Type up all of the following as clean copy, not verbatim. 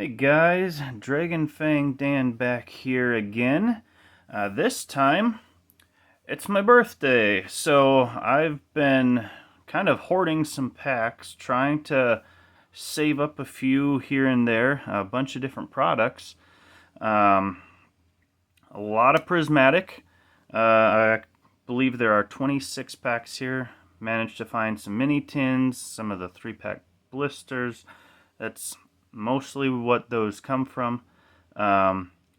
Hey guys, Dragon Fang Dan back here again. This time, it's my birthday, so I've been kind of hoarding some packs, trying to save up a few here and there, a bunch of different products. Um, a lot of prismatic. I believe there are 26 packs here. Managed to find some mini tins, some of the 3-pack blisters. That's mostly what those come from.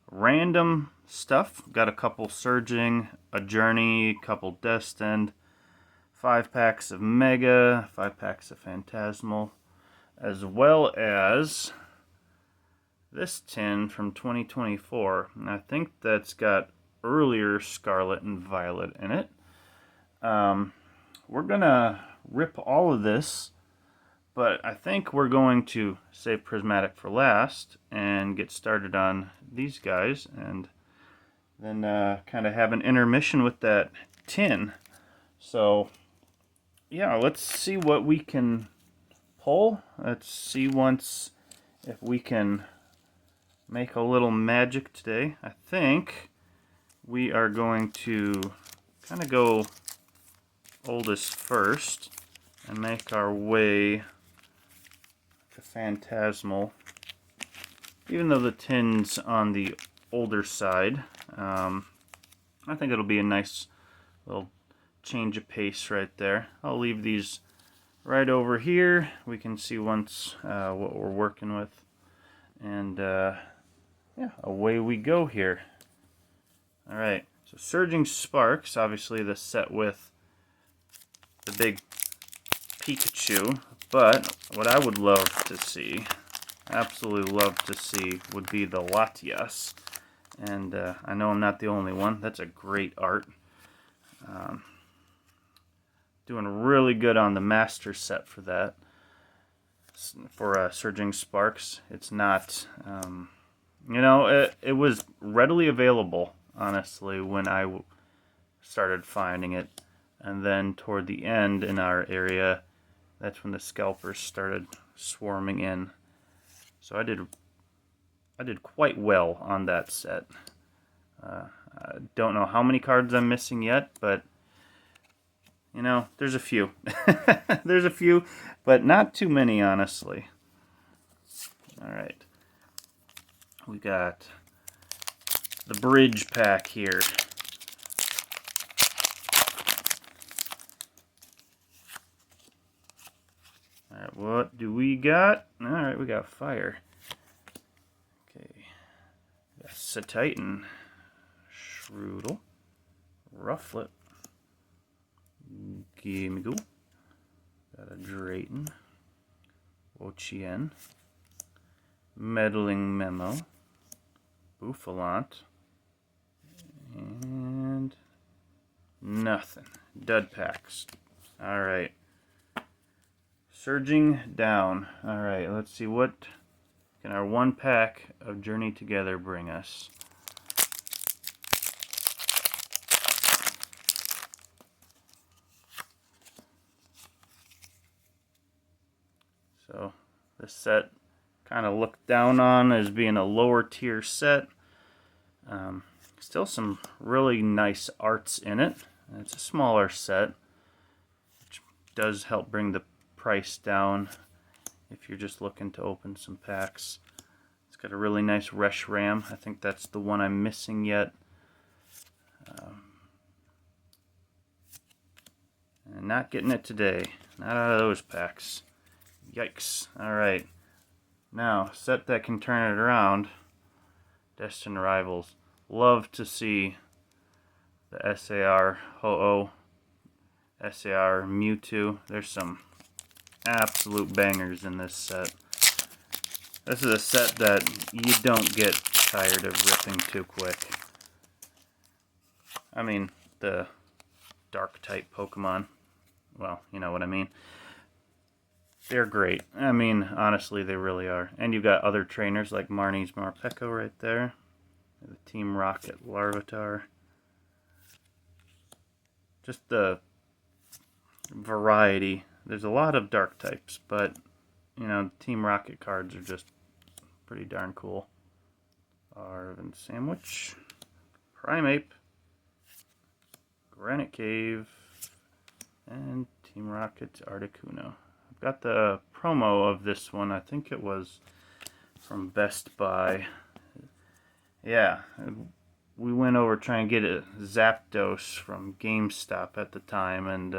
Random stuff. Got a couple Surging, a Journey, a couple Destined, 5 packs of Mega, 5 packs of Phantasmal, as well as this tin from 2024. And I think that's got earlier Scarlet and Violet in it. We're gonna rip all of this, but I think we're going to save Prismatic for last and get started on these guys, and then kind of have an intermission with that tin. So yeah, let's see what we can pull. Let's see once if we can make a little magic today. I think we are going to kind of go oldest first and make our way to Phantasmal. Even though the tin's on the older side, I think it'll be a nice little change of pace right there. I'll leave these right over here. We can see once what we're working with. And yeah, away we go here. Alright, so Surging Sparks, obviously the set with the big Pikachu, but what I would love to see, absolutely love to see, would be the Latias. And I know I'm not the only one. That's a great art. Doing really good on the master set for that. For Surging Sparks, it's not, it was readily available, honestly, when I started finding it. And then toward the end in our area, that's when the scalpers started swarming in. So I did quite well on that set. I don't know how many cards I'm missing yet, but there's a few. There's a few, but not too many, honestly. Alright. We got the bridge pack here. Alright, what do we got? Alright, we got fire. Okay. That's a Titan. Shroodle. Rufflet. Gimmighoul. Got a Drayton. Ochien. Meddling Memo. Bouffalant. And nothing. Dud packs. Alright. Surging down. Alright, let's see what can our 1 pack of Journey Together bring us. So this set kind of looked down on as being a lower tier set. Still some really nice arts in it. It's a smaller set, which does help bring the price down if you're just looking to open some packs. It's got a really nice Reshiram. I think that's the one I'm missing yet. And not getting it today. Not out of those packs. Yikes. Alright. Now, set that can turn it around. Destined Rivals. Love to see the SAR Ho-Oh, SAR Mewtwo. There's some absolute bangers in this set. This is a set that you don't get tired of ripping too quick. I mean, the dark type Pokemon. Well, you know what I mean. They're great. I mean, honestly, they really are. And you've got other trainers like Marnie's Marpeco right there. The Team Rocket Larvitar. Just the variety. There's a lot of dark types, but, Team Rocket cards are just pretty darn cool. Arvin Sandwich, Primeape, Granite Cave, and Team Rocket's Articuno. I've got the promo of this one. I think it was from Best Buy. Yeah, we went over trying to get a Zapdos from GameStop at the time, and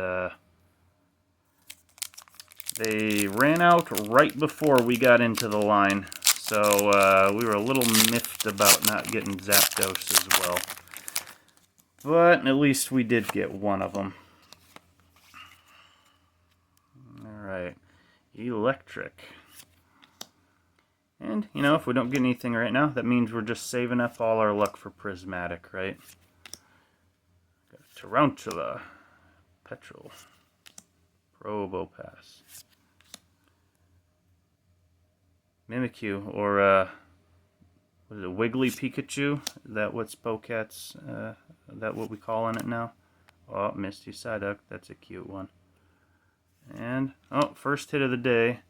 they ran out right before we got into the line. So we were a little miffed about not getting Zapdos as well. But at least we did get one of them. Alright, Electric. And, you know, if we don't get anything right now, that means we're just saving up all our luck for Prismatic, right? Got Tarantula, Petrol, Probopass, Mimikyu, or what is it, Wiggly Pikachu? Is that what Spokat's, is that what we calling it now? Oh, Misty Psyduck, that's a cute one. And, oh, first hit of the day,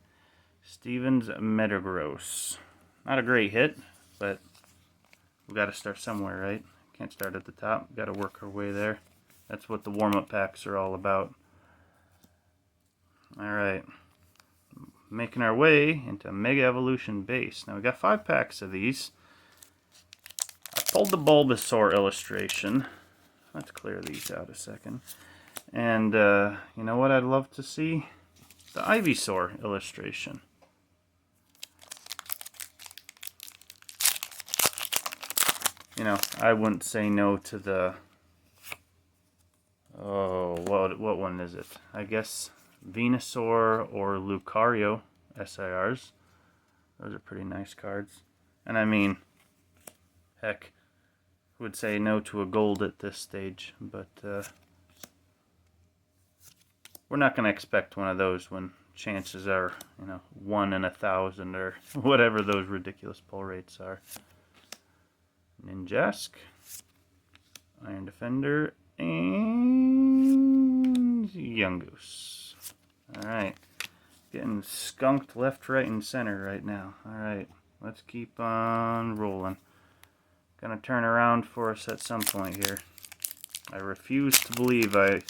Steven's Metagross. Not a great hit, but we got to start somewhere, right? Can't start at the top. Got to work our way there. That's what the warm-up packs are all about. All right, making our way into Mega Evolution Base. Now we got 5 packs of these. I pulled the Bulbasaur illustration. Let's clear these out a second. And you know what I'd love to see? The Ivysaur illustration. You know, I wouldn't say no to the... Oh, what one is it? I guess Venusaur or Lucario SIRs. Those are pretty nice cards. And I mean, heck, would say no to a gold at this stage, but we're not going to expect one of those when chances are, you know, 1 in 1,000 or whatever those ridiculous pull rates are. Ninjask, Iron Defender, and Yungoos. Alright, getting skunked left, right, and center right now. Alright, let's keep on rolling. Gonna turn around for us at some point here. I refuse to believe I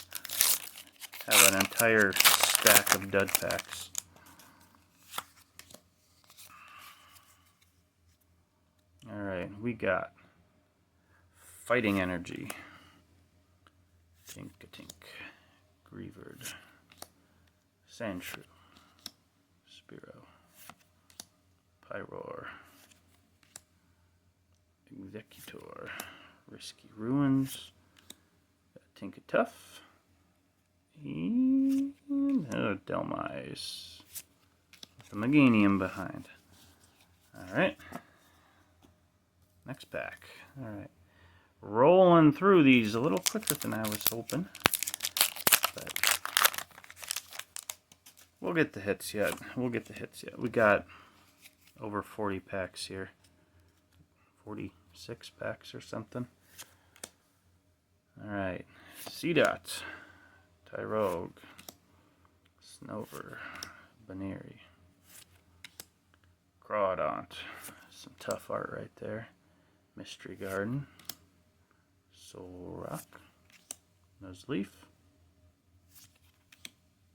have an entire stack of dud packs. Alright, we got Fighting Energy, Tink-a-Tink, Greavard, Sandshrew, Spearow, Pyroar, Executor, Risky Ruins, Tinkatuff, and Delmise with the Meganium behind. Alright, next pack. Alright, rolling through these a little quicker than I was hoping, but we'll get the hits yet. We got over 40 packs here. 46 packs or something. Alright, Seedot, Tyrogue, Snover, Baneri, Crawdaunt. Some tough art right there. Mystery Garden, Solrock, Nuzleaf,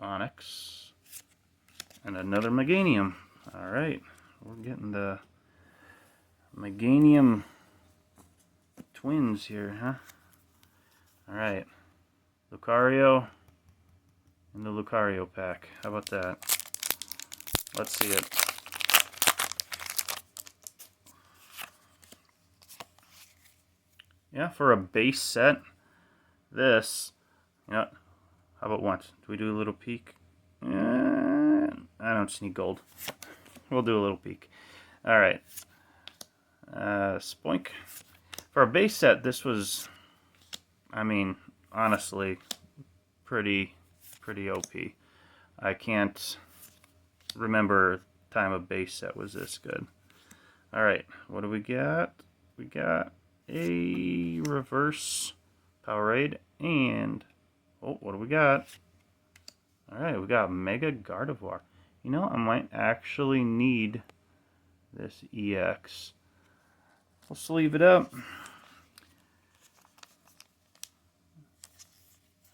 Onyx, and another Meganium. Alright, we're getting the Meganium twins here, huh? Alright, Lucario and the Lucario pack. How about that? Let's see it. Yeah, for a base set, this, you know, how about once? Do we do a little peek? I don't see any gold. We'll do a little peek. Alright. Spoink. For a base set, this was, I mean, honestly, pretty OP. I can't remember time a base set was this good. Alright, what do we got? We got a reverse Powerade and, oh, what do we got? Alright, we got Mega Gardevoir. You know, I might actually need this EX. We'll sleeve it up.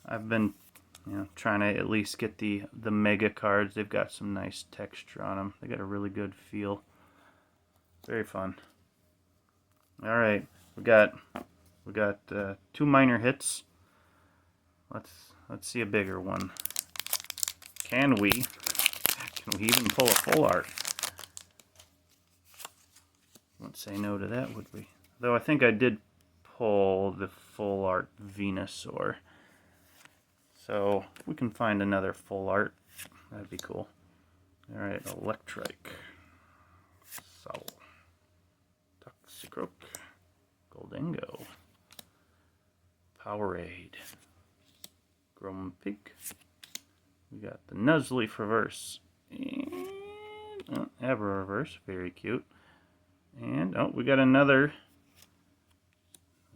I've been, trying to at least get the mega cards. They've got some nice texture on them. They got a really good feel. Very fun. All right, we got 2 minor hits. Let's see a bigger one. Can we even pull a full art? Wouldn't say no to that, would we? Though I think I did pull the full art Venusaur. So if we can find another full art, that'd be cool. Alright, Electrike, Soul, Toxicroak, Goldingo, Powerade, Grumpig. We got the Nuzleaf Reverse. And Ever Reverse, very cute. And we got another.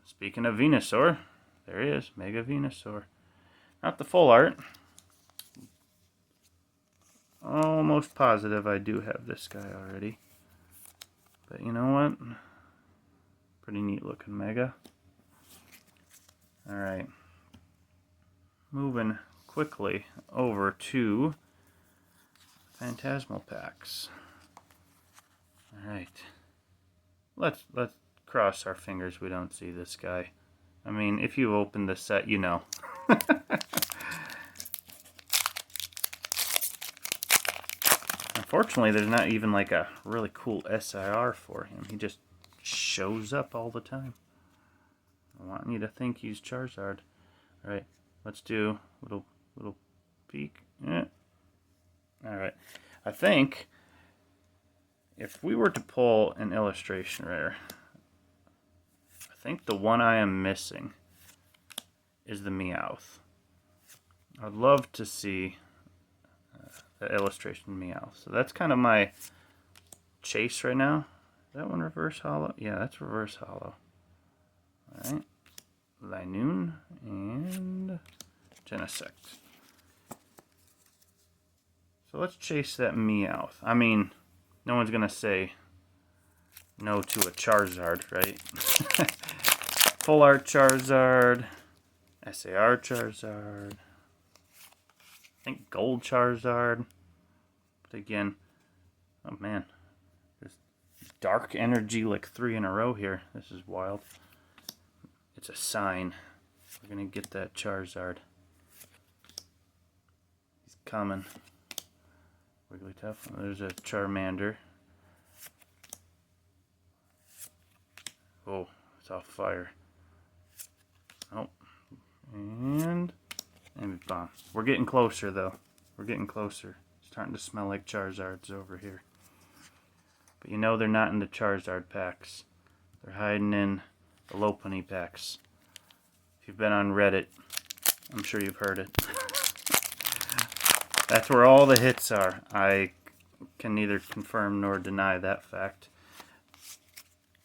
Speaking of Venusaur, there he is, Mega Venusaur. Not the full art. Almost positive I do have this guy already. But you know what? Pretty neat looking Mega. Alright. Moving quickly over to Phantasmal packs. Alright. Let's cross our fingers we don't see this guy. I mean, if you open the set, you know. Unfortunately, there's not even like a really cool SIR for him. He just shows up all the time. I want you to think he's Charizard. Alright, let's do little peek. Yeah. Alright. I think if we were to pull an illustration rare, I think the one I am missing is the Meowth. I'd love to see the illustration Meowth. So that's kind of my chase right now. Is that one reverse hollow? Yeah, that's reverse hollow. Alright. Linoon and Genesect. So let's chase that Meowth. I mean, no one's going to say no to a Charizard, right? Full art Charizard, SAR Charizard, I think gold Charizard. But again, oh man, there's dark energy like 3 in a row here. This is wild. It's a sign. We're going to get that Charizard. He's coming. Wigglytuff. There's a Charmander. Oh, it's off fire. Oh, and bomb. We're getting closer though. We're getting closer. It's starting to smell like Charizards over here. But you know they're not in the Charizard packs. They're hiding in the Lopunny packs. If you've been on Reddit, I'm sure you've heard it. That's where all the hits are. I can neither confirm nor deny that fact.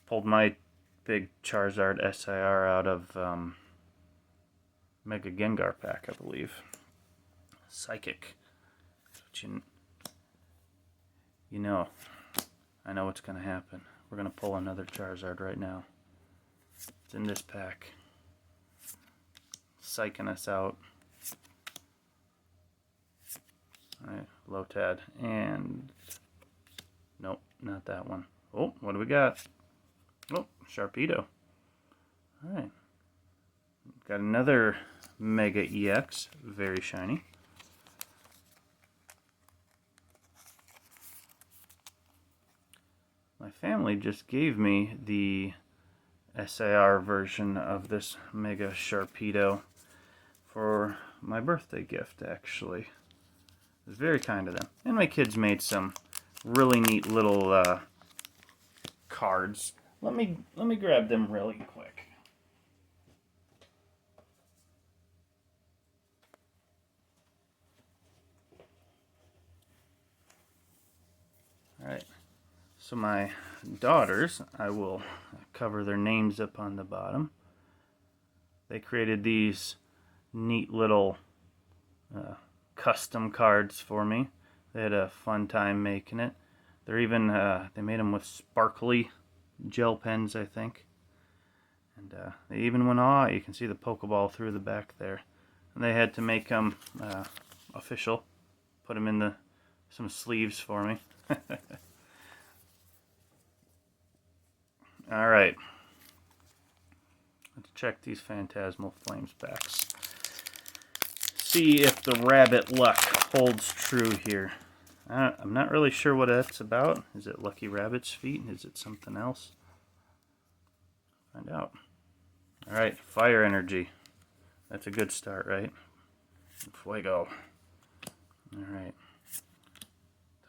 Pulled my big Charizard SIR out of Mega Gengar pack, I believe. Psychic. That's what you know. I know what's going to happen. We're going to pull another Charizard right now. It's in this pack. Psyching us out. Alright, Lotad. And nope, not that one. Oh, what do we got? Oh, Sharpedo. Alright. Got another Mega EX. Very shiny. My family just gave me the SAR version of this Mega Sharpedo for my birthday gift, actually. It was very kind of them. And my kids made some really neat little cards. Let me grab them really quick. Alright, so my daughters, I will cover their names up on the bottom. They created these neat little custom cards for me. They had a fun time making it. They're even, they made them with sparkly gel pens, I think. And they even went on. You can see the Pokeball through the back there. And they had to make them official. Put them in some sleeves for me. Alright. Let's check these Phantasmal Flames packs. See if the rabbit luck holds true here. I'm not really sure what that's about. Is it Lucky Rabbit's feet? Is it something else? Find out. Alright, Fire Energy. That's a good start, right? Fuego. Alright.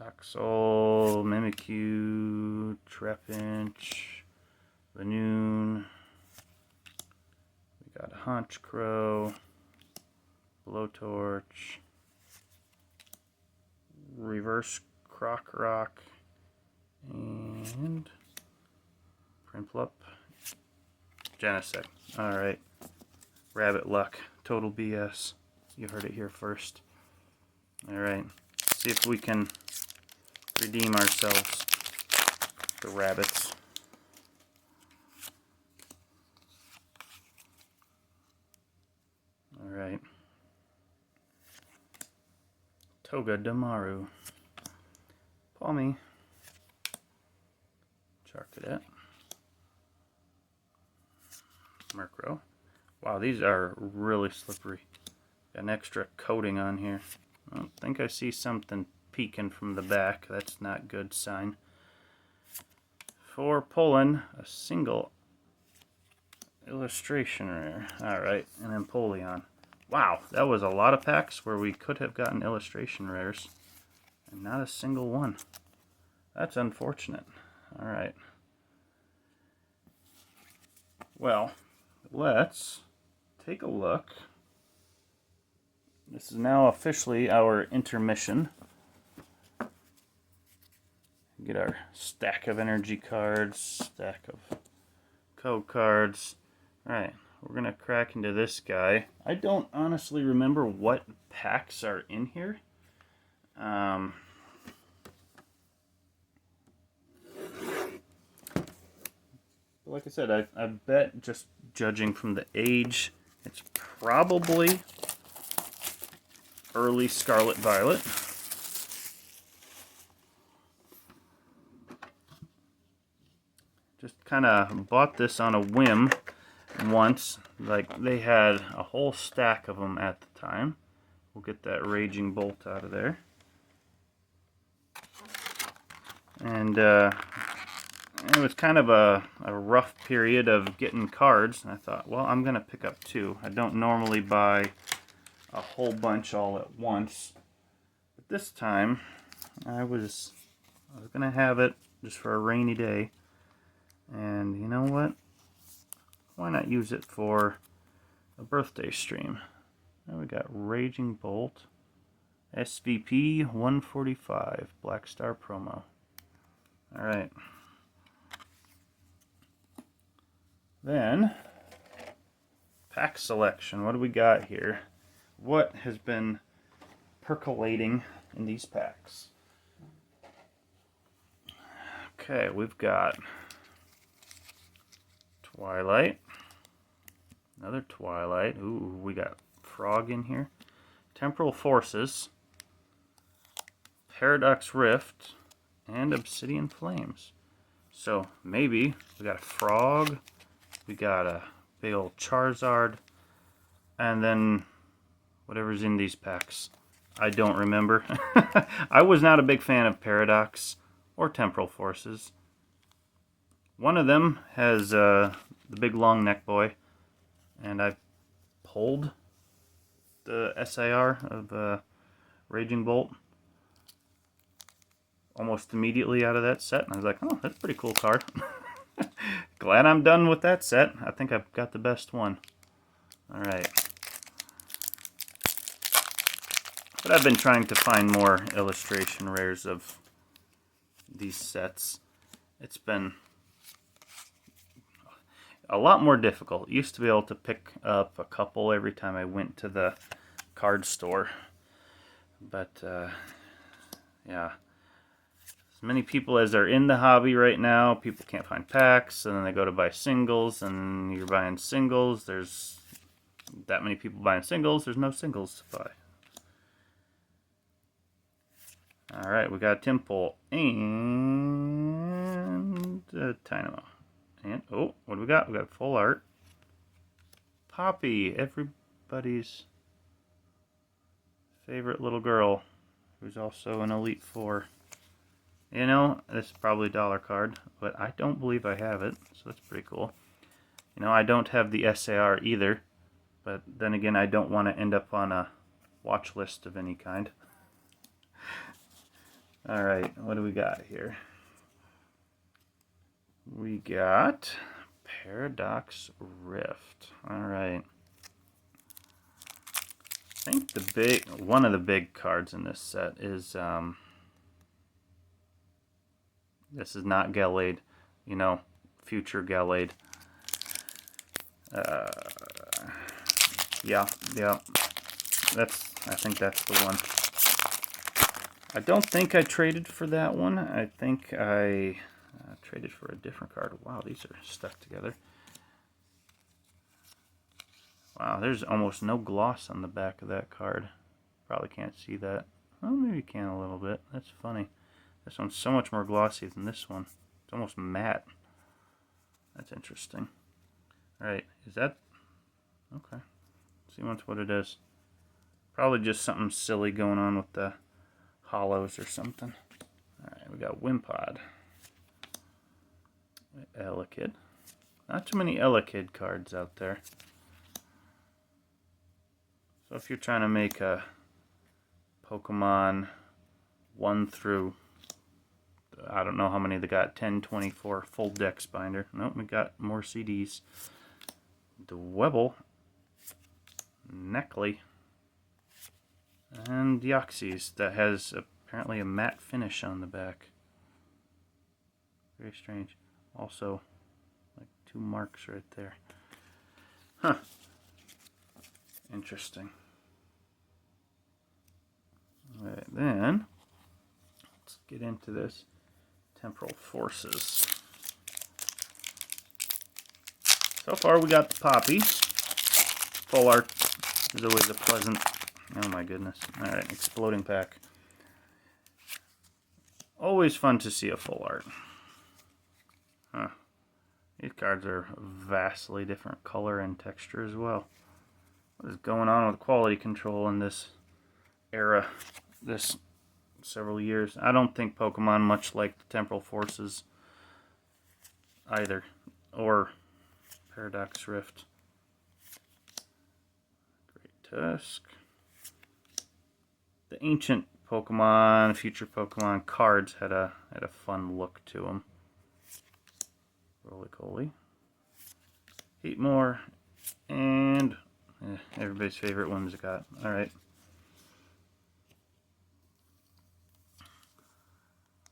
Toxel, Mimikyu, Trapinch, Lanoon. We got a Honchkrow, Blowtorch, Reverse Crocrock, and Prinplup, Genesect. Alright. Rabbit luck. Total BS. You heard it here first. Alright. See if we can redeem ourselves. The rabbits. Alright. Toga Damaru. Palmy. Charcadet. Murkrow. Wow, these are really slippery. Got an extra coating on here. I don't think I see something peeking from the back. That's not a good sign. For pulling a single illustration rare. Alright, and then Empoleon. Wow, that was a lot of packs where we could have gotten illustration rares. And not a single one. That's unfortunate. Alright. Well, let's take a look. This is now officially our intermission. Get our stack of energy cards, stack of code cards. Alright, we're going to crack into this guy. I don't honestly remember what packs are in here. Like I said, I bet, just judging from the age, it's probably early Scarlet Violet. Just kind of bought this on a whim once. Like, they had a whole stack of them at the time. We'll get that Raging Bolt out of there. And it was kind of a rough period of getting cards. And I thought, well, I'm going to pick up two. I don't normally buy a whole bunch all at once. But this time, I was going to have it just for a rainy day. And you know what? Why not use it for a birthday stream? Now we got Raging Bolt, SVP 145, Black Star promo. Alright. Then, pack selection. What do we got here? What has been percolating in these packs? Okay, we've got Twilight. Another Twilight. Ooh, we got Frog in here. Temporal Forces. Paradox Rift. And Obsidian Flames. So, maybe we got a Frog. We got a big old Charizard. And then whatever's in these packs. I don't remember. I was not a big fan of Paradox or Temporal Forces. One of them has the big long neck boy, and I pulled the SIR of Raging Bolt almost immediately out of that set, and I was like, oh, that's a pretty cool card. Glad I'm done with that set. I think I've got the best one. Alright. But I've been trying to find more illustration rares of these sets. It's been a lot more difficult. Used to be able to pick up a couple every time I went to the card store. But, yeah. many people as are in the hobby right now, people can't find packs, and then they go to buy singles, and you're buying singles. There's that many people buying singles, there's no singles to buy. Alright, we got a Timple and a Dynamo. And, oh, what do we got? We got full art. Poppy, everybody's favorite little girl, who's also an Elite Four. You know, this is probably a dollar card, but I don't believe I have it, so that's pretty cool. You know, I don't have the SAR either, but then again, I don't want to end up on a watch list of any kind. Alright, what do we got here? We got Paradox Rift. Alright. I think one of the big cards in this set is, this is not Gallade, you know, future Gallade. Yeah, I think that's the one. I don't think I traded for that one. I think I traded for a different card. Wow, these are stuck together. Wow, there's almost no gloss on the back of that card. Probably can't see that. Well, maybe you can a little bit. That's funny. This one's so much more glossy than this one. It's almost matte. That's interesting. Alright, is that... Okay. Let's see what it is. Probably just something silly going on with the hollows or something. Alright, we got Wimpod. Elekid. Not too many Elekid cards out there. So if you're trying to make a Pokemon 1 through, I don't know how many they got, 10, 24, full dex binder. Nope, we got more CDs. Dwebble, Neckley, and Deoxys that has apparently a matte finish on the back. Very strange. Also, like 2 marks right there. Huh. Interesting. Alright, then let's get into this. Temporal Forces. So far we got the Poppy. Full art is always a pleasant... Oh my goodness. Alright, exploding pack. Always fun to see a full art. Huh. These cards are vastly different color and texture as well. What is going on with quality control in this era, this several years? I don't think Pokemon much like the Temporal Forces either, or Paradox Rift. Great Tusk. The ancient Pokemon, future Pokemon cards had a fun look to them. Roly-Poly, Heatmore, and everybody's favorite Whimsicott. Alright.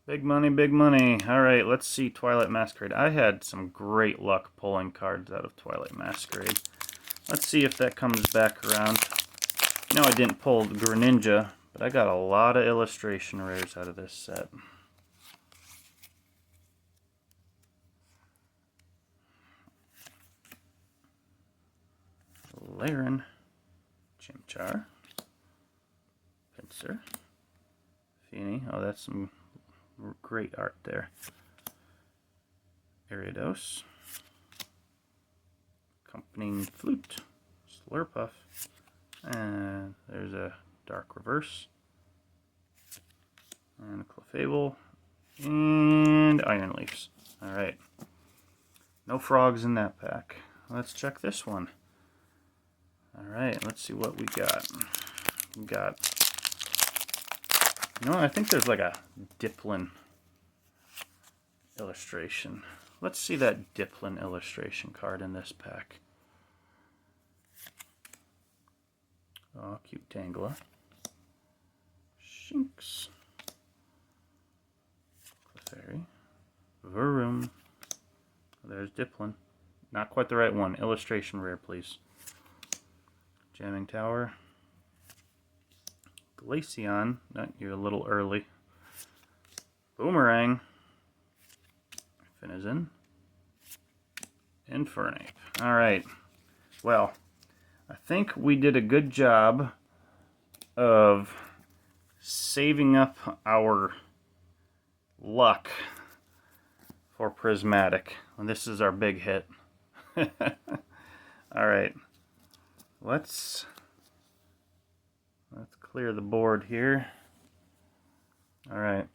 Big money, big money. Alright, let's see Twilight Masquerade. I had some great luck pulling cards out of Twilight Masquerade. Let's see if that comes back around. No, I didn't pull Greninja, but I got a lot of illustration rares out of this set. Laren, Chimchar, Pinsir, Feeny. Oh, that's some great art there. Ariados, Accompanying Flute, Slurpuff, and there's a Dark Reverse, and a Clefable, and Iron Leafs. Alright. No frogs in that pack. Let's check this one. Alright, let's see what we got. We got... You know, I think there's like a Diplin illustration. Let's see that Diplin illustration card in this pack. Oh, cute Tangela. Shinx. Clefairy. Varoom. There's Diplin. Not quite the right one. Illustration rare, please. Jamming Tower. Glaceon. You're a little early. Boomerang. Finizen. Infernape. Alright. Well, I think we did a good job of saving up our luck for prismatic. And this is our big hit. Alright. Let's clear the board here. Alright.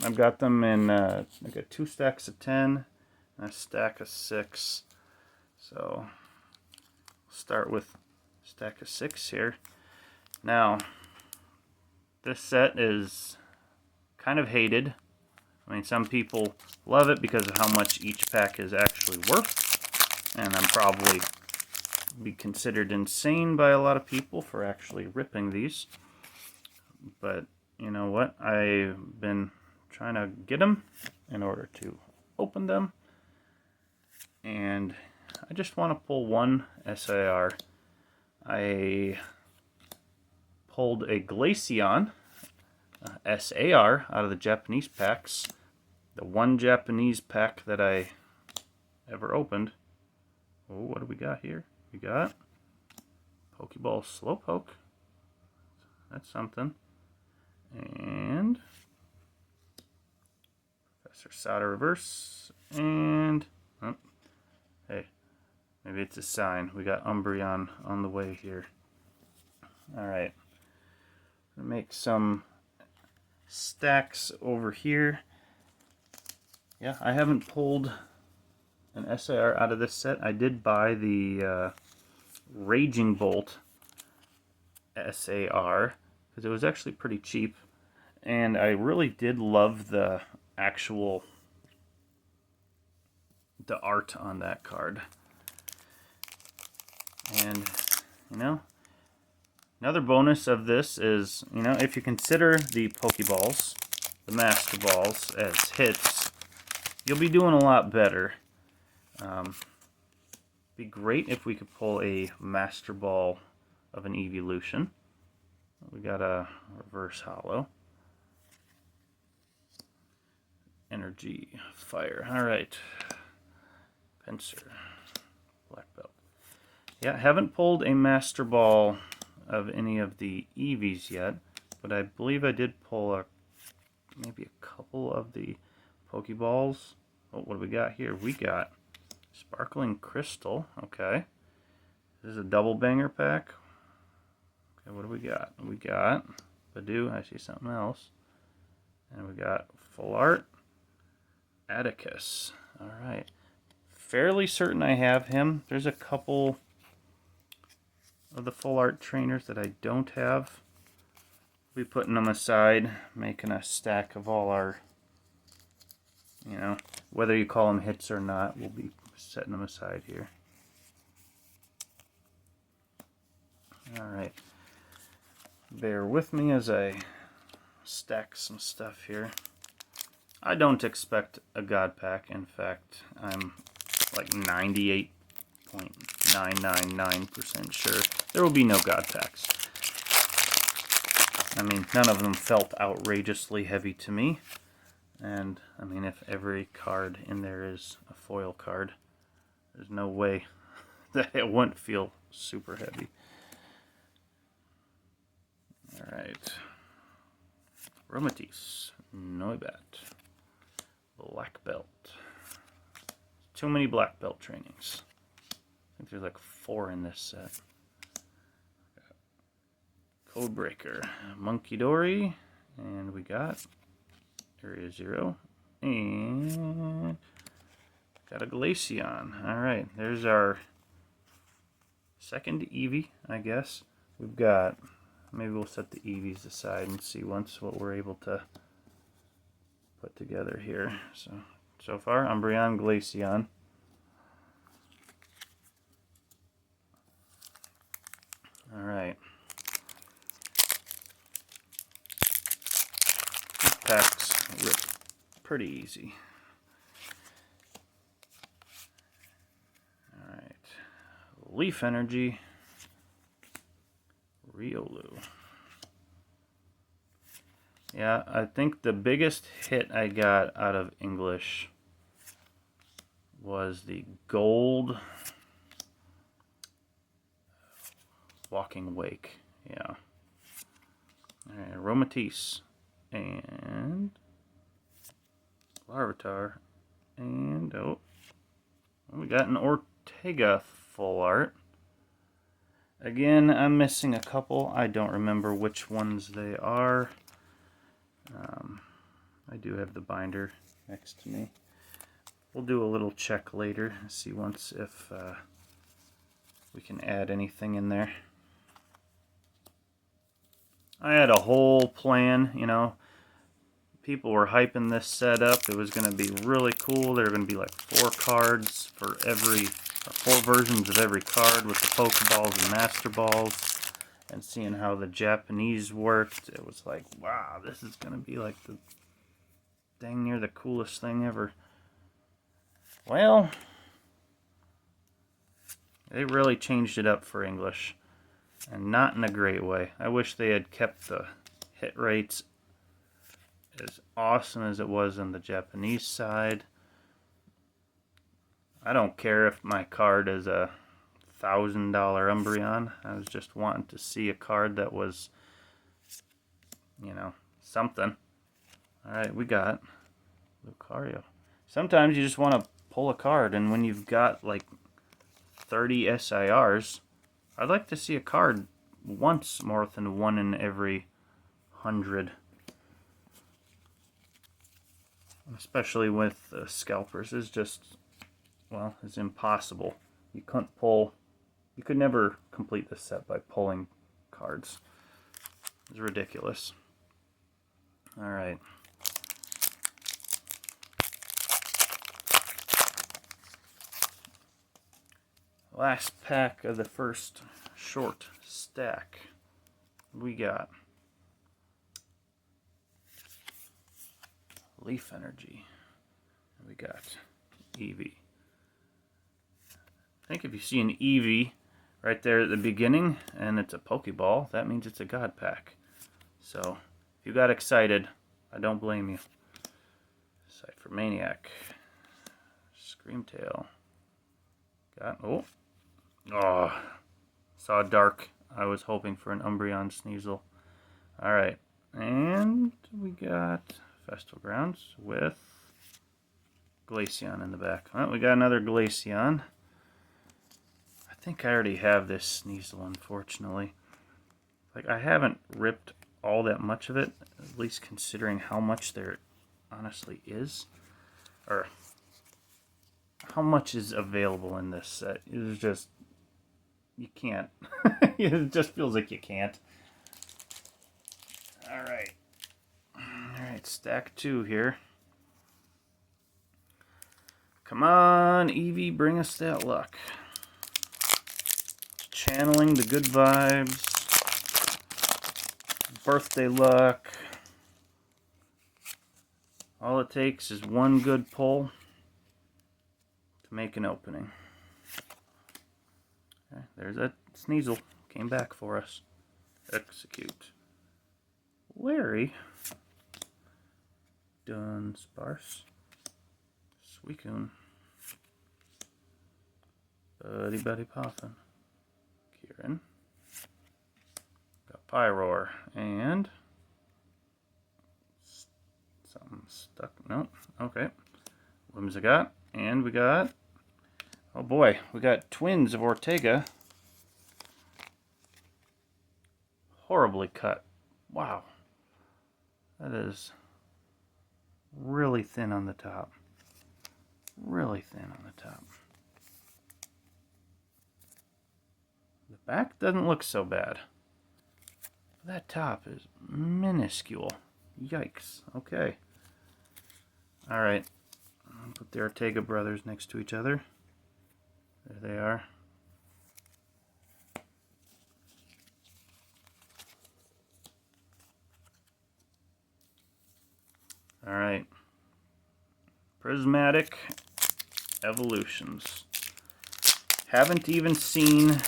I've got them in I got 2 stacks of 10 and a stack of 6. So start with a stack of 6 here. Now this set is kind of hated. I mean, some people love it because of how much each pack is actually worth, and I'm probably be considered insane by a lot of people for actually ripping these. But you know what? I've been trying to get them in order to open them, and I just want to pull one SAR. I pulled a Glaceon SAR out of the Japanese packs, the one Japanese pack that I ever opened. Oh, what do we got here? We got Pokeball Slowpoke. That's something. And Professor Sada Reverse. And oh, hey, maybe it's a sign. We got Umbreon on the way here. Alright. Make some stacks over here. Yeah, I haven't pulled an SAR out of this set. I did buy the Raging Bolt SAR because it was actually pretty cheap, and I really did love the art on that card. And you know, another bonus of this is, you know, if you consider the Pokeballs, the Master Balls, as hits, you'll be doing a lot better. Be great if we could pull a Master Ball of an Evolution. We got a Reverse Hollow. Energy, Fire. Alright. Pinsir. Black Belt. Yeah, haven't pulled a Master Ball of any of the Eevees yet, but I believe I did pull maybe a couple of the Pokeballs. Oh, what do we got here? We got Sparkling Crystal. Okay. This is a double banger pack. Okay, what do we got? We got Badoo. I see something else. And we got Full Art. Atticus. Alright. Fairly certain I have him. There's a couple of the Full Art trainers that I don't have. We'll be putting them aside, making a stack of all our, you know, whether you call them hits or not, we'll be setting them aside here. Alright. Bear with me as I stack some stuff here. I don't expect a God Pack. In fact, I'm like 98.999% sure there will be no God Packs. I mean, none of them felt outrageously heavy to me. And, I mean, if every card in there is a foil card, there's no way that it wouldn't feel super heavy. Alright. Romatis. Noibat. Black Belt. Too many Black Belt trainings. I think there's like 4 in this set. Codebreaker. Monkey Dory. And we got Area 0. And got a Glaceon. Alright, there's our second Eevee, I guess. We've got, maybe we'll set the Eevees aside and see once what we're able to put together here. So far, Umbreon, Glaceon. Alright. These packs rip pretty easy. Alright. Leaf Energy. Riolu. Yeah, I think the biggest hit I got out of English was the gold Walking Wake. Yeah. Alright, Aromatisse. And Larvitar. And, oh, we got an Ortega full art. Again, I'm missing a couple. I don't remember which ones they are. I do have the binder next to me. We'll do a little check later, see once if we can add anything in there. I had a whole plan, you know. People were hyping this set up. It was going to be really cool. There were going to be like 4 cards for every, or 4 versions of every card with the Pokeballs and Master Balls. And seeing how the Japanese worked, it was like, wow, this is going to be like the dang near the coolest thing ever. Well, they really changed it up for English, and not in a great way. I wish they had kept the hit rates as awesome as it was on the Japanese side. I don't care if my card is a $1,000 Umbreon. I was just wanting to see a card that was, you know, something. Alright, we got Lucario. Sometimes you just want to pull a card, and when you've got like 30 SIRs, I'd like to see a card once more than 1 in every 100. Especially with scalpers, is just, well, it's impossible. You couldn't pull, you could never complete this set by pulling cards. It's ridiculous. Alright. Last pack of the first short stack. We got Leaf Energy. We got Eevee. I think if you see an Eevee right there at the beginning and it's a Pokeball, that means it's a God Pack. So if you got excited, I don't blame you. Cypher Maniac. Screamtail. Got, saw Dark. I was hoping for an Umbreon Sneasel. Alright, and we got Festival Grounds with Glaceon in the back. Well, we got another Glaceon. I think I already have this Sneasel, unfortunately. Like, I haven't ripped all that much of it, at least considering how much there honestly is. Or how much is available in this set. It's just, you can't. It just feels like you can't. Alright. Alright, stack 2 here. Come on, Eevee, bring us that luck. Channeling the good vibes. Birthday luck. All it takes is one good pull to make an opening. Okay, there's that Sneasel. Came back for us. Execute. Larry. Dunsparce. Suicune. Buddy Poffin. Kieran. Got Pyroar. And something stuck. Nope. Okay. Whimsicott. And we got, oh boy, we got twins of Ortega. Horribly cut. Wow. That is really thin on the top. Really thin on the top. The back doesn't look so bad. That top is minuscule. Yikes. Okay. Alright. Put the Ortega brothers next to each other. There they are. Alright. Prismatic Evolutions. Haven't even seen an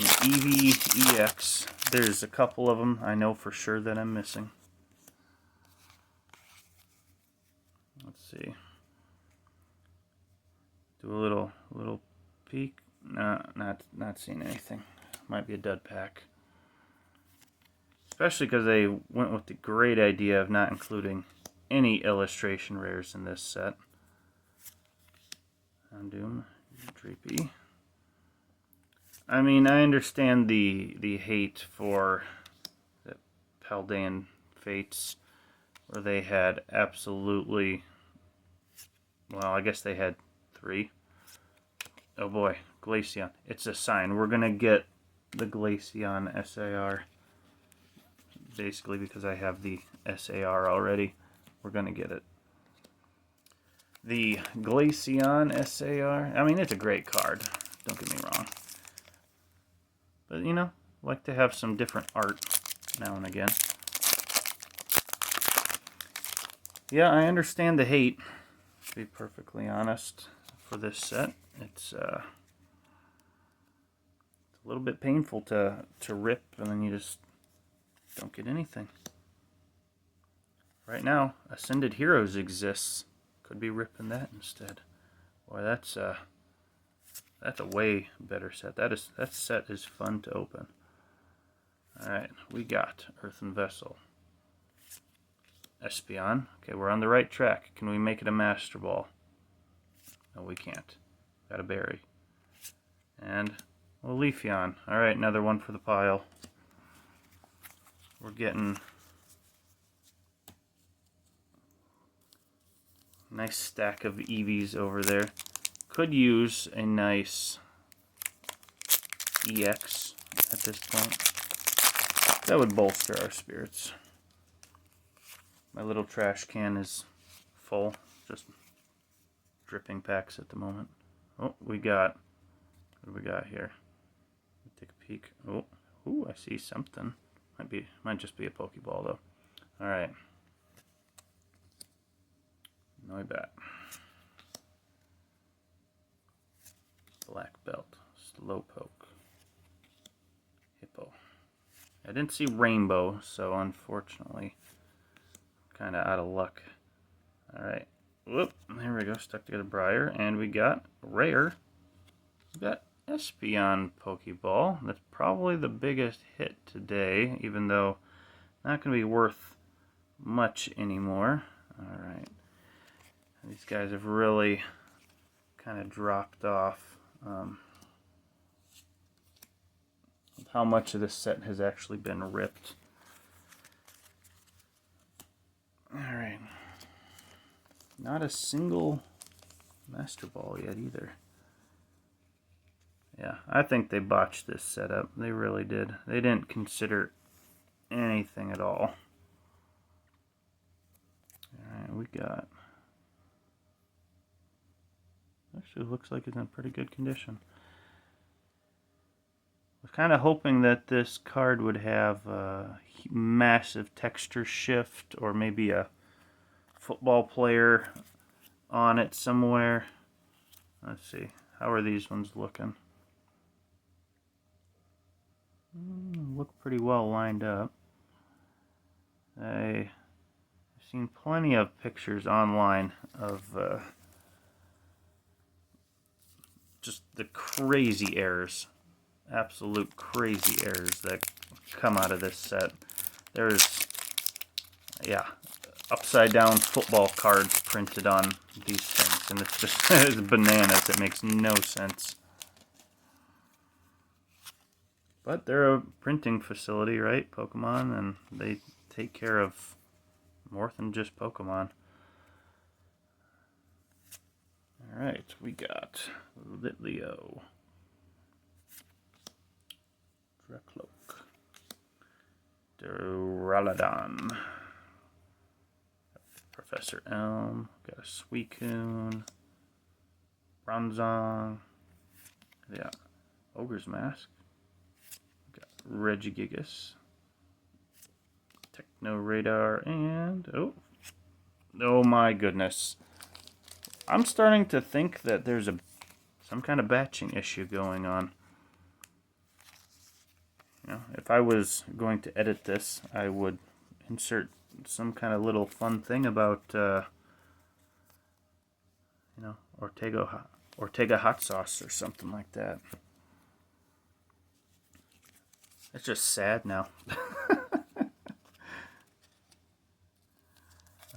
Eevee EX. There's a couple of them I know for sure that I'm missing. see. Do a little peek. No, not seeing anything. Might be a dud pack. Especially because they went with the great idea of not including any illustration rares in this set. Doom, Dreepy. I mean, I understand the hate for the Paldean Fates, where they had absolutely, well, I guess they had 3. Oh boy, Glaceon. It's a sign. We're gonna get the Glaceon SAR. Basically because I have the SAR already. We're gonna get it. The Glaceon SAR. I mean, it's a great card. Don't get me wrong. But, you know, like to have some different art now and again. Yeah, I understand the hate, to be perfectly honest, for this set. It's a little bit painful to rip, and then you just don't get anything. Right now, Ascended Heroes exists. Could be ripping that instead. Boy, that's a way better set. That set is fun to open. Alright, we got Earthen Vessel. Espeon. Okay, we're on the right track. Can we make it a Master Ball? No, we can't. Got a berry. And a Leafeon. Alright, another one for the pile. We're getting a nice stack of Eevees over there. Could use a nice EX at this point. That would bolster our spirits. My little trash can is full, just dripping packs at the moment. Oh, what do we got here? Take a peek. Oh, ooh, I see something. Might just be a Pokeball though. All right. Noibat. Black Belt. Slowpoke. Hippo. I didn't see Rainbow, so unfortunately, kind of out of luck. All right. Whoop. There we go. Stuck together Briar, and we got rare. We got Espeon Pokeball. That's probably the biggest hit today, even though not going to be worth much anymore. All right. These guys have really kind of dropped off. How much of this set has actually been ripped. Alright. Not a single Master Ball yet either. Yeah, I think they botched this setup. They really did. They didn't consider anything at all. Alright, we got... Actually looks like it's in pretty good condition. I was kind of hoping that this card would have a massive texture shift, or maybe a football player on it somewhere. Let's see. How are these ones looking? Look pretty well lined up. I've seen plenty of pictures online of just the crazy errors, absolute crazy errors that come out of this set. There's, yeah, upside down football cards printed on these things, and it's just it's bananas. It makes no sense. But they're a printing facility, right? Pokemon, and they take care of more than just Pokemon. Alright, we got Litleo, Drecloak, Duraludon, Professor Elm, got a Suicune, Bronzong, yeah, Ogre's Mask, got Regigigas, Techno Radar, and oh my goodness. I'm starting to think that there's some kind of batching issue going on. You know, if I was going to edit this, I would insert some kind of little fun thing about You know, Ortega hot sauce or something like that. It's just sad now.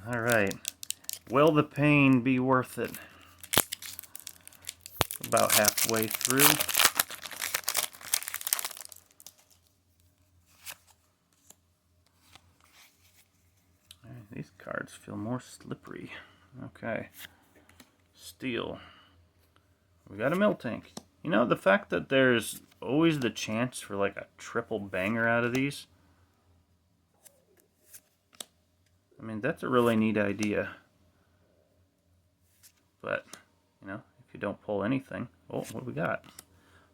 Alright. Will the pain be worth it? About halfway through. Alright, these cards feel more slippery. Okay. Steel. We got a Miltank. You know, the fact that there's always the chance for like a triple banger out of these. I mean, that's a really neat idea. But, you know, if you don't pull anything. Oh, what do we got?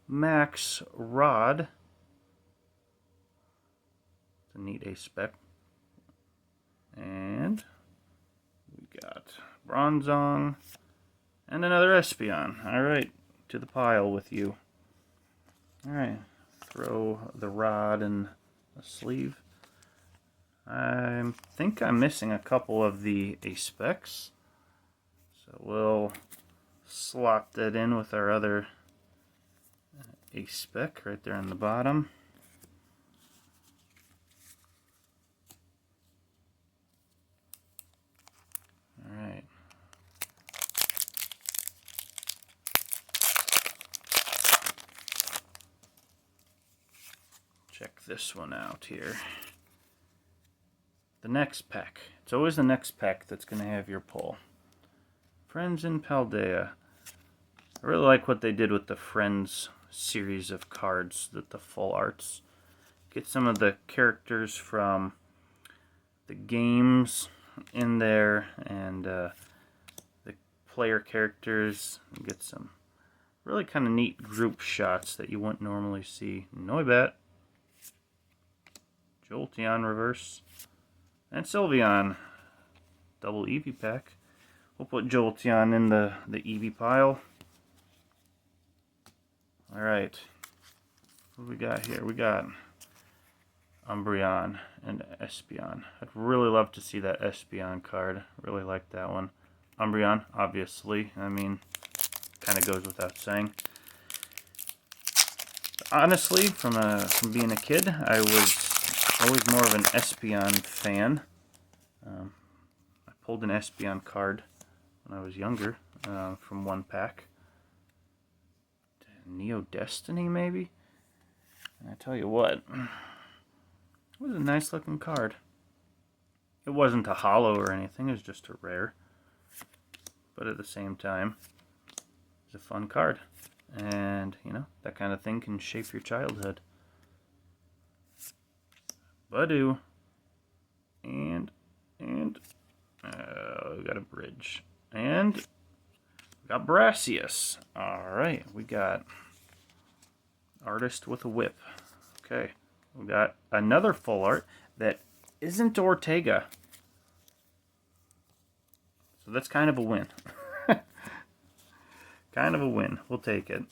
Max Rod. It's a neat ace spec. And we got Bronzong. And another Espeon. Alright, to the pile with you. Alright, throw the rod in the sleeve. I think I'm missing a couple of the ace specs. So we'll slot that in with our other ace spec right there on the bottom. Alright. Check this one out here. The next pack. It's always the next pack that's going to have your pull. Friends in Paldea. I really like what they did with the Friends series of cards, the full arts. Get some of the characters from the games in there, and the player characters. Get some really kind of neat group shots that you wouldn't normally see. Noibat, Jolteon reverse, and Sylveon. Double Eevee pack. We'll put Jolteon in the Eevee pile. Alright. What do we got here? We got Umbreon and Espeon. I'd really love to see that Espeon card. Really like that one. Umbreon, obviously. I mean, kind of goes without saying. Honestly, from being a kid, I was always more of an Espeon fan. I pulled an Espeon card when I was younger from one pack. Neo Destiny, maybe? And I tell you what, it was a nice looking card. It wasn't a holo or anything, it was just a rare. But at the same time, it's a fun card. And, you know, that kind of thing can shape your childhood. Badoo. And we got a bridge. And we got Brassius. Alright, we got Artist with a Whip. Okay, we got another full art that isn't Ortega. So that's kind of a win. Kind of a win. We'll take it.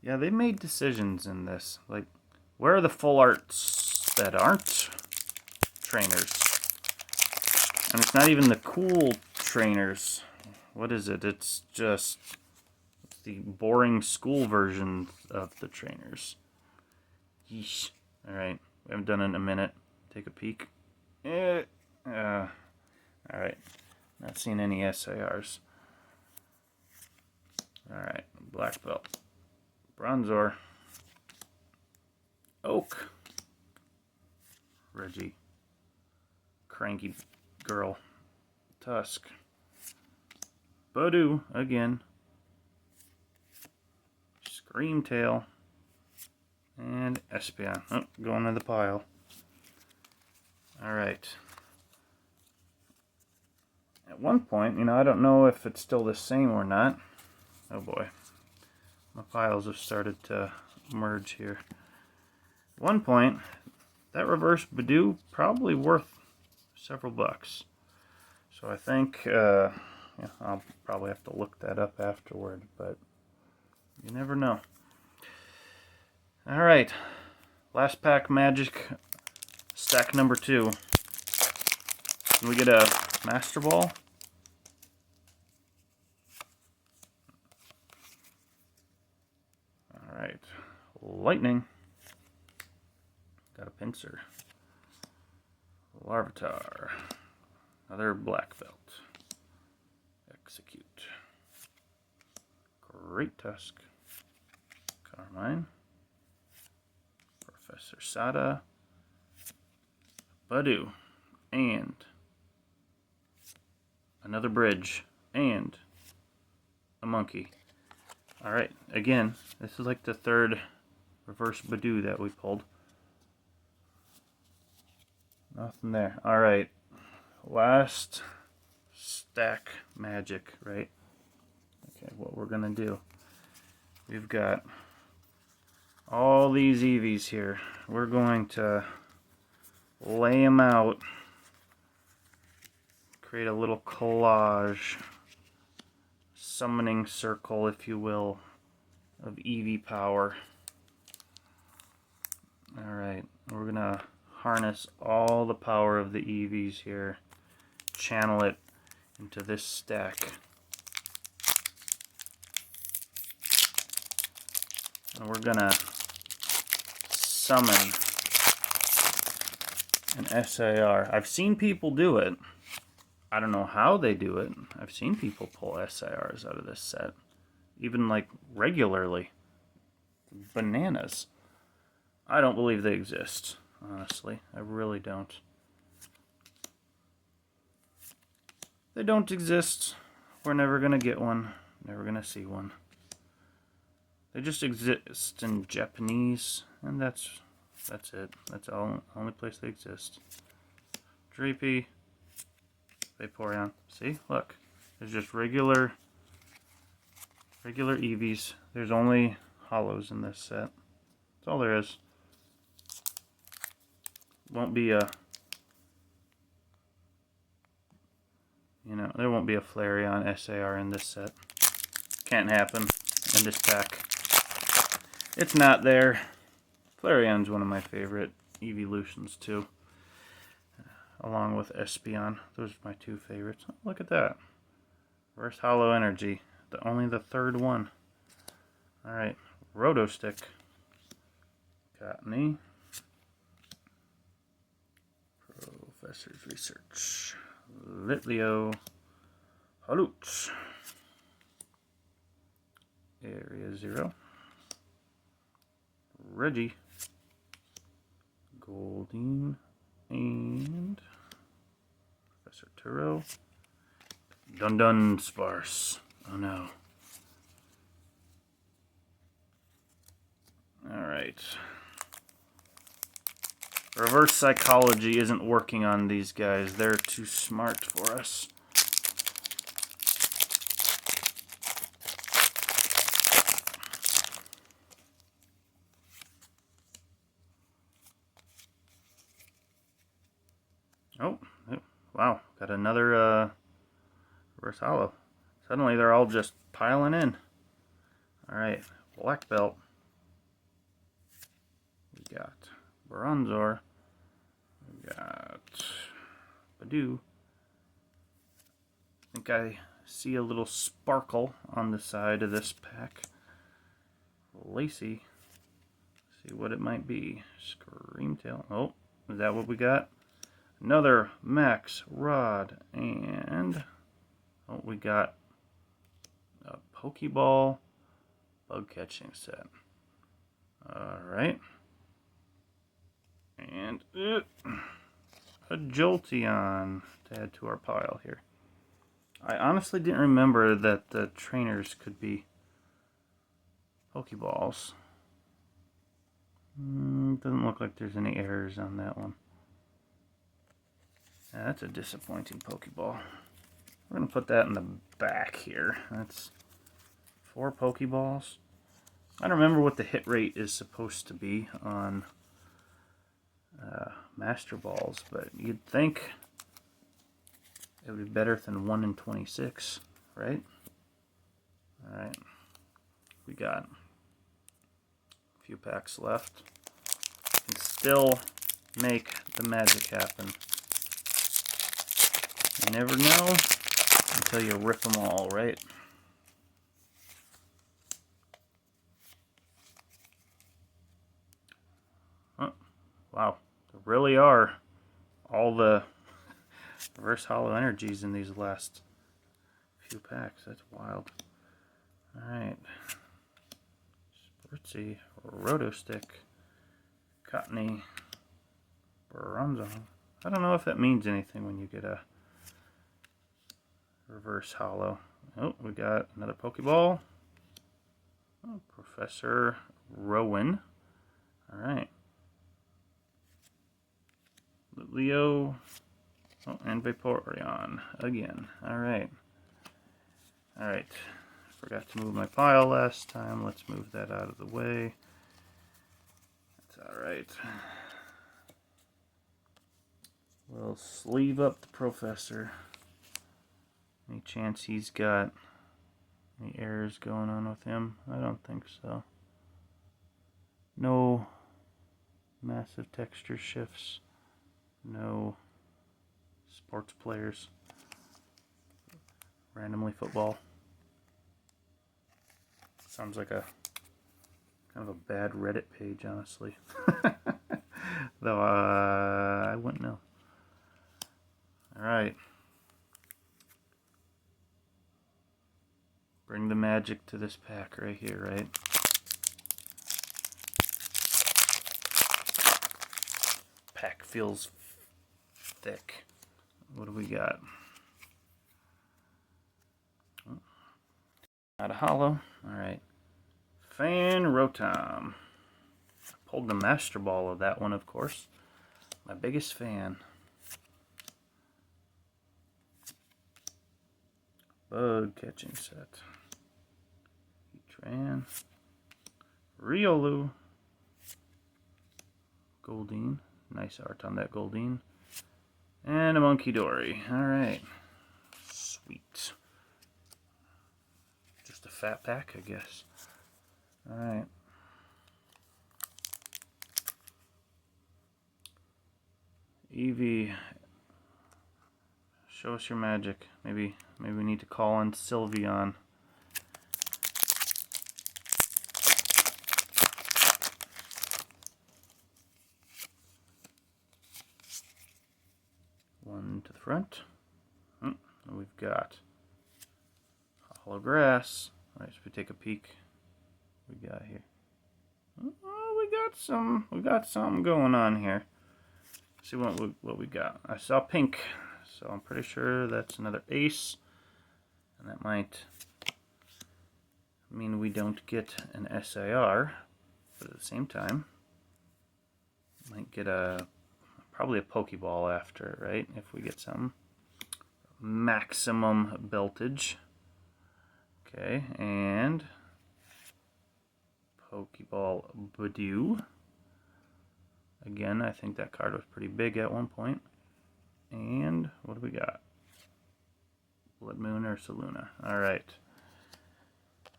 Yeah, they made decisions in this. Like, where are the full arts that aren't trainers? And it's not even the cool trainers. What is it? It's just the boring school version of the trainers. Yeesh. Alright, we haven't done it in a minute. Take a peek. Alright, not seeing any SARs. Alright, Black Belt. Bronzor. Oak. Reggie. Cranky Girl. Tusk. Badoo again. Screamtail. And Espeon. Oh, going to the pile. Alright. At one point, you know, I don't know if it's still the same or not. Oh boy. My piles have started to merge here. At one point, that reverse Badoo probably worth several bucks. So I think yeah, I'll probably have to look that up afterward, but you never know. Alright, last pack magic, stack number 2. Can we get a Master Ball? Alright. Lightning. Got a Pinsir. Larvitar. Another Black Belt. Execute. Great Tusk. Carmine. Professor Sada. Badu. And another Bridge. And a Monkey. Alright, again, this is like the third reverse Badu that we pulled. Nothing there. Alright, last stack magic, right? Okay, what we're gonna do. We've got all these Eevees here. We're going to lay them out, create a little collage, summoning circle, if you will, of Eevee power. Alright, we're gonna harness all the power of the Eevees here, channel it into this stack. And we're gonna summon an SAR. I've seen people do it. I don't know how they do it. I've seen people pull SARs out of this set. Even like regularly. Bananas. I don't believe they exist, honestly. I really don't. They don't exist. We're never gonna get one. Never gonna see one. They just exist in Japanese, and that's it. That's the only place they exist. Dreepy, Vaporeon. See, look, there's just regular Eevees. There's only hollows in this set. That's all there is. Won't be a, there won't be a Flareon SAR in this set. Can't happen in this pack. It's not there. Flareon's one of my favorite evolutions too, along with Espeon. Those are my two favorites. Oh, look at that. Reverse Hollow Energy. Only the third one. Alright. Rotostick. Cottonee. Professor's Research. Litleo. Haloot. Area 0. Reggie. Goldeen. And Professor Turo. Dun Sparse. Oh no. Alright. Reverse psychology isn't working on these guys. They're too smart for us. Oh, wow. Got another reverse hollow. Suddenly they're all just piling in. Alright, Black Belt. We got Bronzor. We got Badu. I think I see a little sparkle on the side of this pack. Lacey. See what it might be. Screamtail. Oh, is that what we got? Another Max Rod. And oh, we got a Pokeball bug catching set. Alright. And a Jolteon to add to our pile here. I honestly didn't remember that the trainers could be Pokeballs. Doesn't look like there's any errors on that one. Yeah, that's a disappointing Pokeball. We're going to put that in the back here. That's 4 Pokeballs. I don't remember what the hit rate is supposed to be on Master Balls, but you'd think it would be better than 1 in 26, right? Alright. We got a few packs left. Can still make the magic happen. You never know until you rip them all, right? Oh, wow, there really are all the reverse hollow energies in these last few packs. That's wild. Alright. Sportsy, Roto Stick, Cottony, Bronzo. I don't know if that means anything when you get a reverse hollow. Oh, we got another Pokeball. Oh, Professor Rowan. Alright. Leo. Oh, and Vaporeon again. Alright. Alright. Forgot to move my pile last time. Let's move that out of the way. That's alright. We'll sleeve up the Professor. Any chance he's got any errors going on with him? I don't think so. No massive texture shifts. No sports players. Randomly football. Sounds like a kind of a bad Reddit page, honestly. Though I wouldn't know. Alright. Bring the magic to this pack right here, right? Pack feels thick. What do we got? Oh, not a hollow. Alright. Fan Rotom. Pulled the Master Ball of that one, of course. My biggest fan. Bug catching set. Heatran. Riolu. Goldeen. Nice art on that Goldeen. And a Monkey Dory. Alright. Sweet. Just a fat pack, I guess. Alright. Eevee. Show us your magic. Maybe we need to call on Sylveon. One to the front. We've got Hollow Grass. Alright, so we take a peek. What we got here? Oh, we got something going on here. Let's see what we got. I saw pink, so I'm pretty sure that's another ace, and that might mean we don't get an SIR, but at the same time, might get probably a Pokeball after, right? If we get something. Maximum Beltage. Okay, and Pokeball Badoo. Again, I think that card was pretty big at one point. And what do we got? Blood Moon or Saluna. Alright.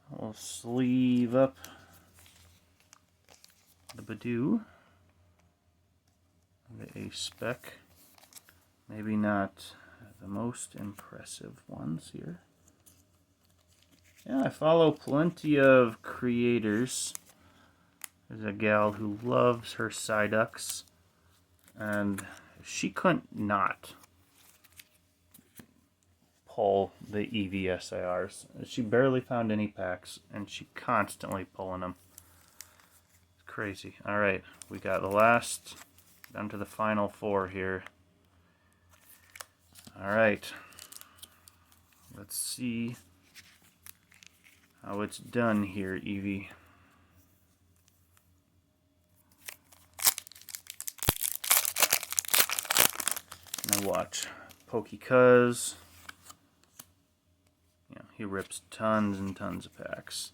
We'll sleeve up the Badoo. The Ace Spec. Maybe not the most impressive ones here. Yeah, I follow plenty of creators. There's a gal who loves her Psyducks, and she couldn't not pull the EV SIRs. She barely found any packs, and she constantly pulling them. It's crazy. Alright, we got the last, down to the final 4 here. Alright, let's see how it's done here, Eevee. Now watch. Pokecuz. Yeah, he rips tons and tons of packs.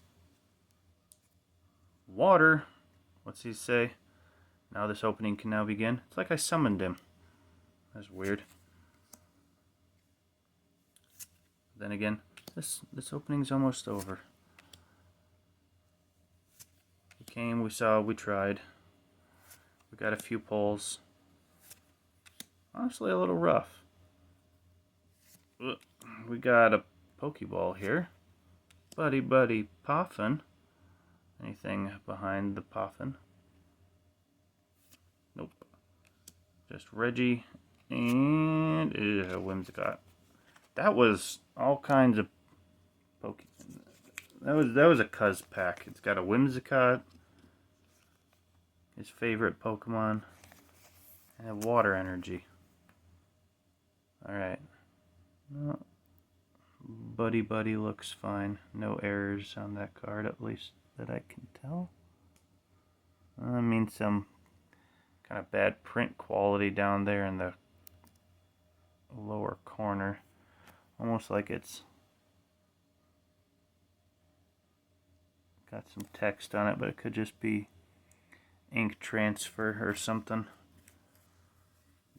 Water. What's he say? Now this opening can now begin. It's like I summoned him. That's weird. Then again, this opening's almost over. We came, we saw, we tried. We got a few pulls. Honestly, a little rough. We got a Pokeball here. Buddy Buddy Poffin. Anything behind the Poffin? Nope. Just Reggie and Whimsicott. That was all kinds of Pokemon. That was a Cuz pack. It's got a Whimsicott, his favorite Pokemon, and a Water Energy. Alright. Well, Buddy Buddy looks fine. No errors on that card, at least that I can tell. I mean, some kind of bad print quality down there in the lower corner. Almost like it's got some text on it, but it could just be ink transfer or something.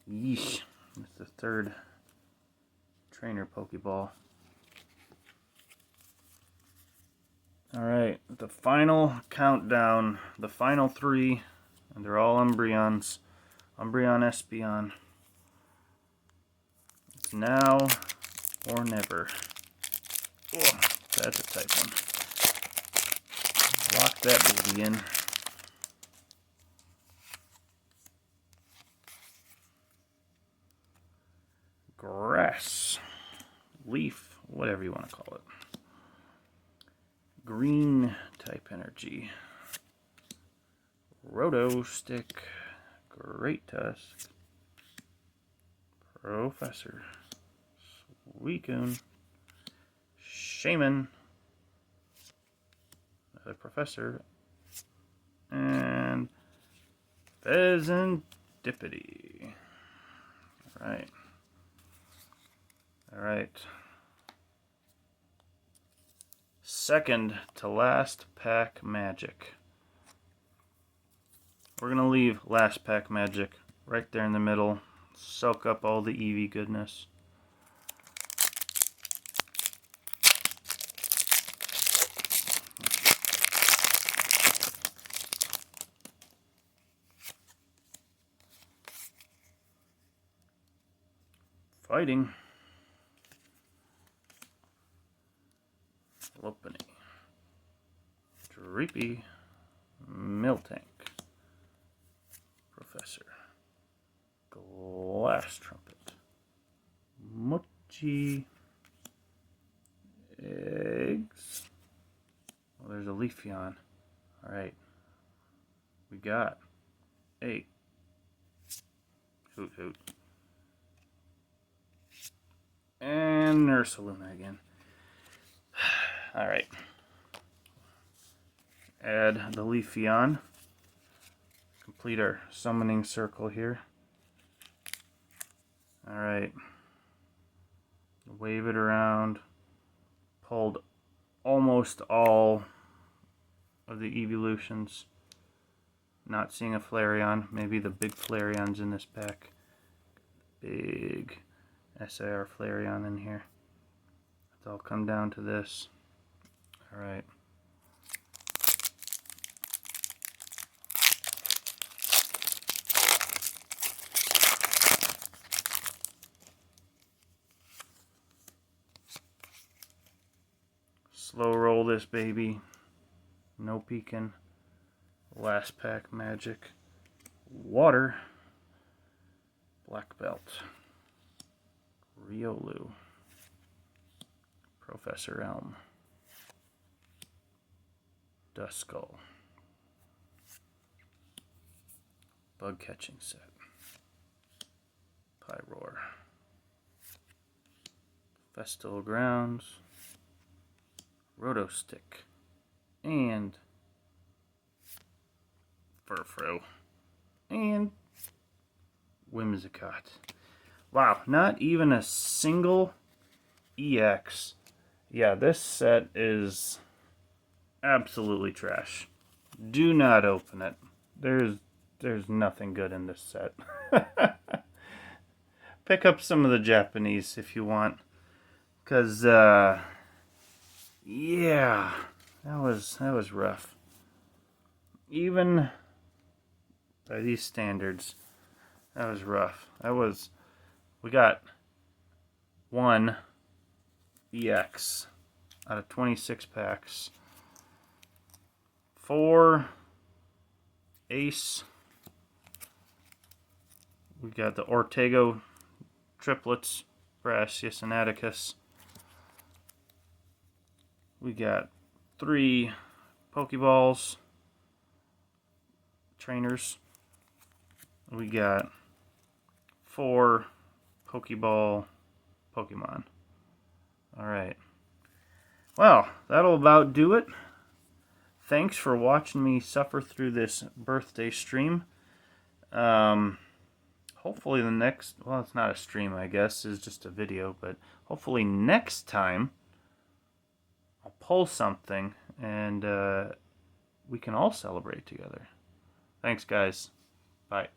Yeesh. It's the third trainer Pokeball. Alright, the final countdown. The final three. And they're all Umbreons. Umbreon Espeon. It's now or never. Oh, that's a tight one. Lock that baby in. Grass. Leaf. Whatever you want to call it. Green type energy. Roto Stick. Great Tusk. Professor. Suicune. Shaman. Another Professor. And Pheasantipity. Alright. Alright. Second to last pack magic. We're going to leave last pack magic right there in the middle. Soak up all the Eevee goodness. Fighting. Lopunny. Dreepy. Miltank. Professor. Glass Trumpet. Mochi. Eggs. Well, there's a Leafeon. Alright. We got a Hoot Hoot. And Ursaluna again. Alright. Add the Leafeon. Complete our summoning circle here. Alright. Wave it around. Pulled almost all of the evolutions. Not seeing a Flareon. Maybe the big Flareon's in this pack. Big SIR Flareon in here. It's all come down to this. Alright. Slow roll this baby. No peeking. Last pack magic. Water. Black Belt. Riolu. Professor Elm. Duskull. Bug catching set. Pyroar. Festal Grounds. Roto Stick. And Furfrou. And Whimsicott. Wow, not even a single EX. Yeah, this set is absolutely trash. Do not open it. There's nothing good in this set. Pick up some of the Japanese if you want. Cause yeah, that was rough. Even by these standards, that was rough. We got 1, EX out of 26 packs. 4 Ace. We got the Ortego triplets, Brassius and Atticus. We got 3 Pokeballs, trainers. We got 4 Pokeball Pokemon. Alright. Well, that'll about do it. Thanks for watching me suffer through this birthday stream. Hopefully the next, well, it's not a stream, I guess, it's just a video, but hopefully next time I'll pull something and we can all celebrate together. Thanks, guys. Bye.